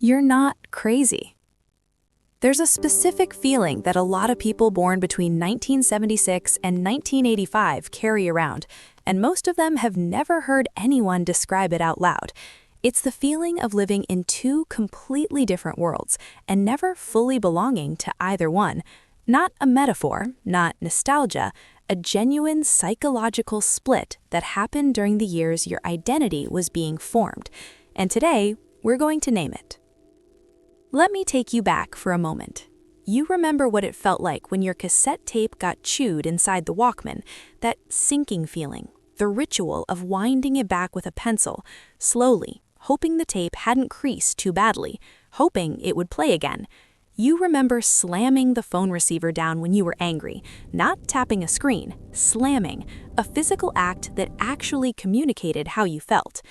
You're not crazy. There's a specific feeling that a lot of people born between 1976 and 1985 carry around, and most of them have never heard anyone describe it out loud. It's the feeling of living in two completely different worlds and never fully belonging to either one. Not a metaphor, not nostalgia, a genuine psychological split that happened during the years your identity was being formed. And today, we're going to name it. Let me take you back for a moment. You remember what it felt like when your cassette tape got chewed inside the Walkman, that sinking feeling, the ritual of winding it back with a pencil, slowly, hoping the tape hadn't creased too badly, hoping it would play again. You remember slamming the phone receiver down when you were angry, not tapping a screen, slamming, a physical act that actually communicated how you felt.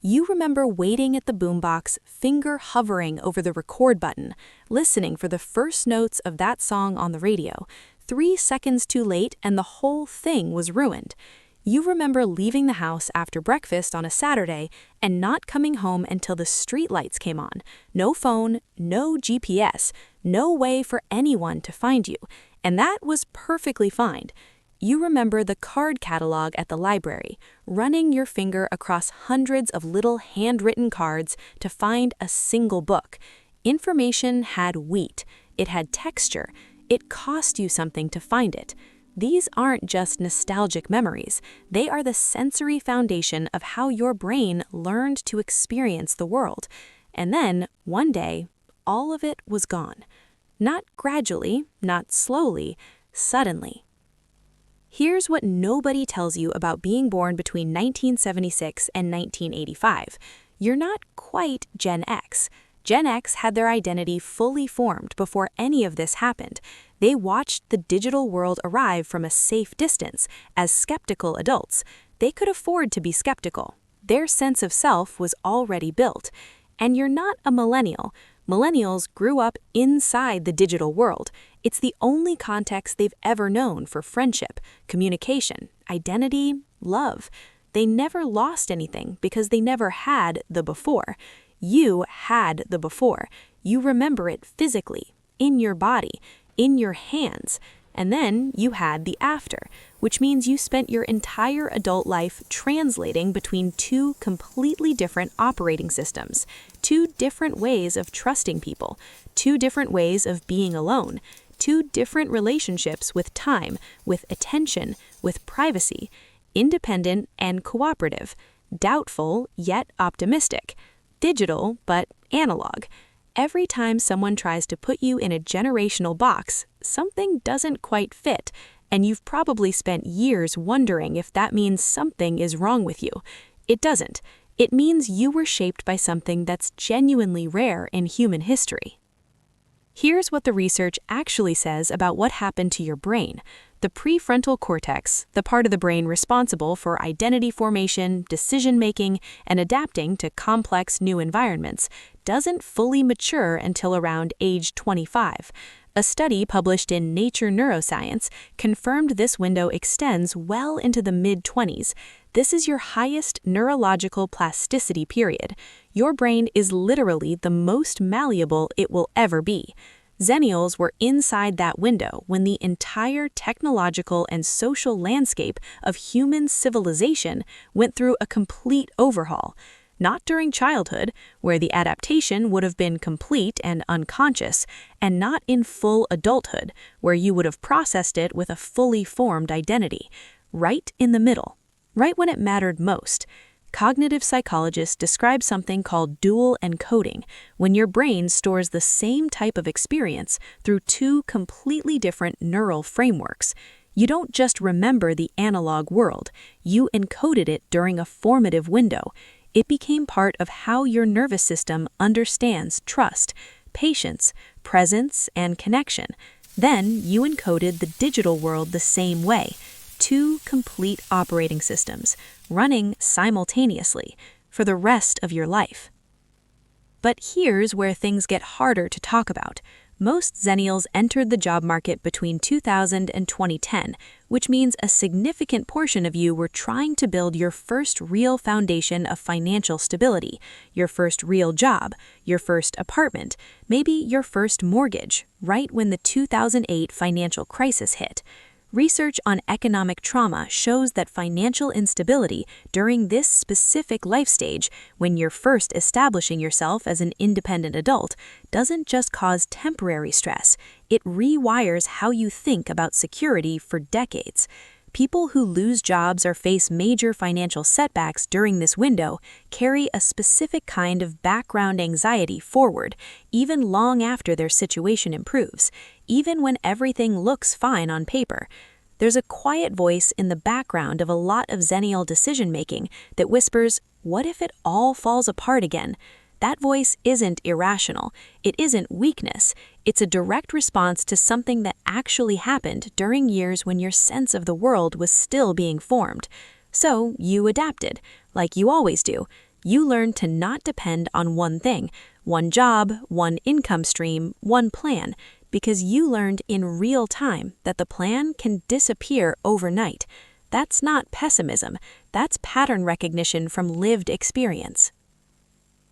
You remember waiting at the boombox, finger hovering over the record button, listening for the first notes of that song on the radio. 3 seconds too late and the whole thing was ruined. You remember leaving the house after breakfast on a Saturday and not coming home until the streetlights came on. No phone, no GPS, no way for anyone to find you. And that was perfectly fine. You remember the card catalog at the library, running your finger across hundreds of little handwritten cards to find a single book. Information had weight, it had texture, it cost you something to find it. These aren't just nostalgic memories, they are the sensory foundation of how your brain learned to experience the world. And then, one day, all of it was gone. Not gradually, not slowly, suddenly. Here's what nobody tells you about being born between 1976 and 1985. You're not quite Gen X. Gen X had their identity fully formed before any of this happened. They watched the digital world arrive from a safe distance as skeptical adults. They could afford to be skeptical. Their sense of self was already built. And you're not a millennial. Millennials grew up inside the digital world. It's the only context they've ever known for friendship, communication, identity, love. They never lost anything because they never had the before. You had the before. You remember it physically, in your body, in your hands. And then you had the after, which means you spent your entire adult life translating between two completely different operating systems, two different ways of trusting people, two different ways of being alone, two different relationships with time, with attention, with privacy, independent and cooperative, doubtful yet optimistic, digital but analog. Every time someone tries to put you in a generational box, something doesn't quite fit, and you've probably spent years wondering if that means something is wrong with you. It doesn't. It means you were shaped by something that's genuinely rare in human history. Here's what the research actually says about what happened to your brain. The prefrontal cortex, the part of the brain responsible for identity formation, decision-making, and adapting to complex new environments, doesn't fully mature until around age 25. A study published in Nature Neuroscience confirmed this window extends well into the mid-20s. This is your highest neurological plasticity period. Your brain is literally the most malleable it will ever be. Xennials were inside that window when the entire technological and social landscape of human civilization went through a complete overhaul. Not during childhood, where the adaptation would have been complete and unconscious, and not in full adulthood, where you would have processed it with a fully formed identity. Right in the middle, right when it mattered most. Cognitive psychologists describe something called dual encoding, when your brain stores the same type of experience through two completely different neural frameworks. You don't just remember the analog world, you encoded it during a formative window. It became part of how your nervous system understands trust, patience, presence, and connection. Then you encoded the digital world the same way. Two complete operating systems, running simultaneously for the rest of your life. But here's where things get harder to talk about. Most Xennials entered the job market between 2000 and 2010, which means a significant portion of you were trying to build your first real foundation of financial stability, your first real job, your first apartment, maybe your first mortgage, right when the 2008 financial crisis hit. Research on economic trauma shows that financial instability during this specific life stage, when you're first establishing yourself as an independent adult, doesn't just cause temporary stress, it rewires how you think about security for decades. People who lose jobs or face major financial setbacks during this window carry a specific kind of background anxiety forward, even long after their situation improves, even when everything looks fine on paper. There's a quiet voice in the background of a lot of Xennial decision-making that whispers, "What if it all falls apart again?" That voice isn't irrational. It isn't weakness. It's a direct response to something that actually happened during years when your sense of the world was still being formed. So you adapted, like you always do. You learned to not depend on one thing, one job, one income stream, one plan, because you learned in real time that the plan can disappear overnight. That's not pessimism. That's pattern recognition from lived experience.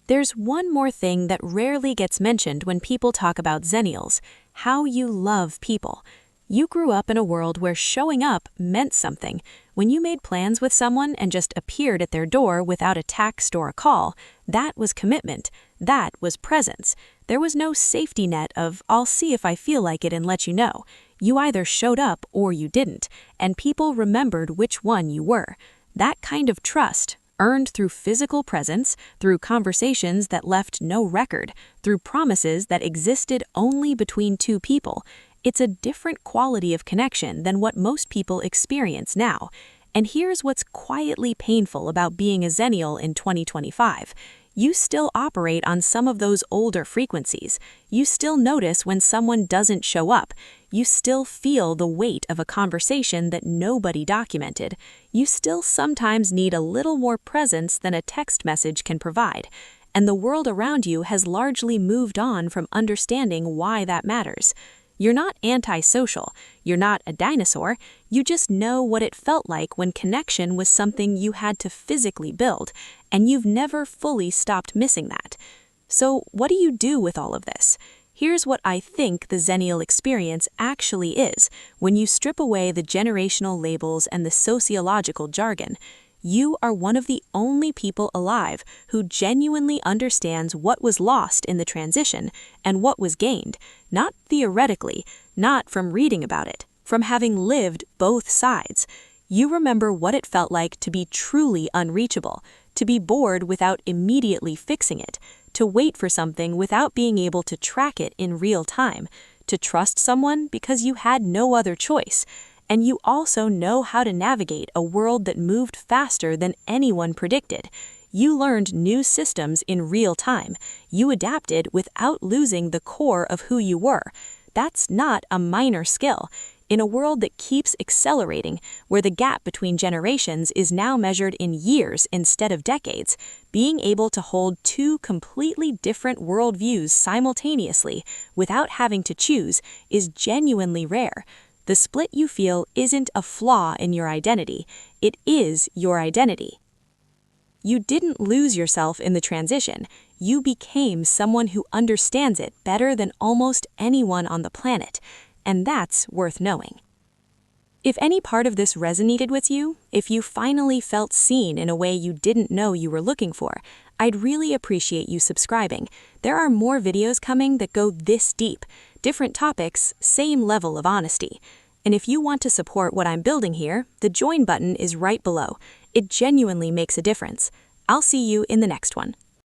There's one more thing that rarely gets mentioned when people talk about Xennials: how you love people. You grew up in a world where showing up meant something. When you made plans with someone and just appeared at their door without a text or a call, that was commitment. That was presence. There was no safety net of, "I'll see if I feel like it and let you know." You either showed up or you didn't, and people remembered which one you were. That kind of trust, earned through physical presence, through conversations that left no record, through promises that existed only between two people, it's a different quality of connection than what most people experience now. And here's what's quietly painful about being a Xennial in 2025. You still operate on some of those older frequencies. You still notice when someone doesn't show up. You still feel the weight of a conversation that nobody documented. You still sometimes need a little more presence than a text message can provide. And the world around you has largely moved on from understanding why that matters. You're not antisocial. You're not a dinosaur. You just know what it felt like when connection was something you had to physically build, and you've never fully stopped missing that. So what do you do with all of this? Here's what I think the Xennial experience actually is when you strip away the generational labels and the sociological jargon. You are one of the only people alive who genuinely understands what was lost in the transition and what was gained, not theoretically, not from reading about it, from having lived both sides. You remember what it felt like to be truly unreachable, to be bored without immediately fixing it, to wait for something without being able to track it in real time, to trust someone because you had no other choice. And you also know how to navigate a world that moved faster than anyone predicted. You learned new systems in real time. You adapted without losing the core of who you were. That's not a minor skill. In a world that keeps accelerating, where the gap between generations is now measured in years instead of decades, being able to hold two completely different worldviews simultaneously without having to choose is genuinely rare. The split you feel isn't a flaw in your identity, it is your identity. You didn't lose yourself in the transition, you became someone who understands it better than almost anyone on the planet, and that's worth knowing. If any part of this resonated with you, if you finally felt seen in a way you didn't know you were looking for, I'd really appreciate you subscribing. There are more videos coming that go this deep. Different topics, same level of honesty. And if you want to support what I'm building here, the join button is right below. It genuinely makes a difference. I'll see you in the next one.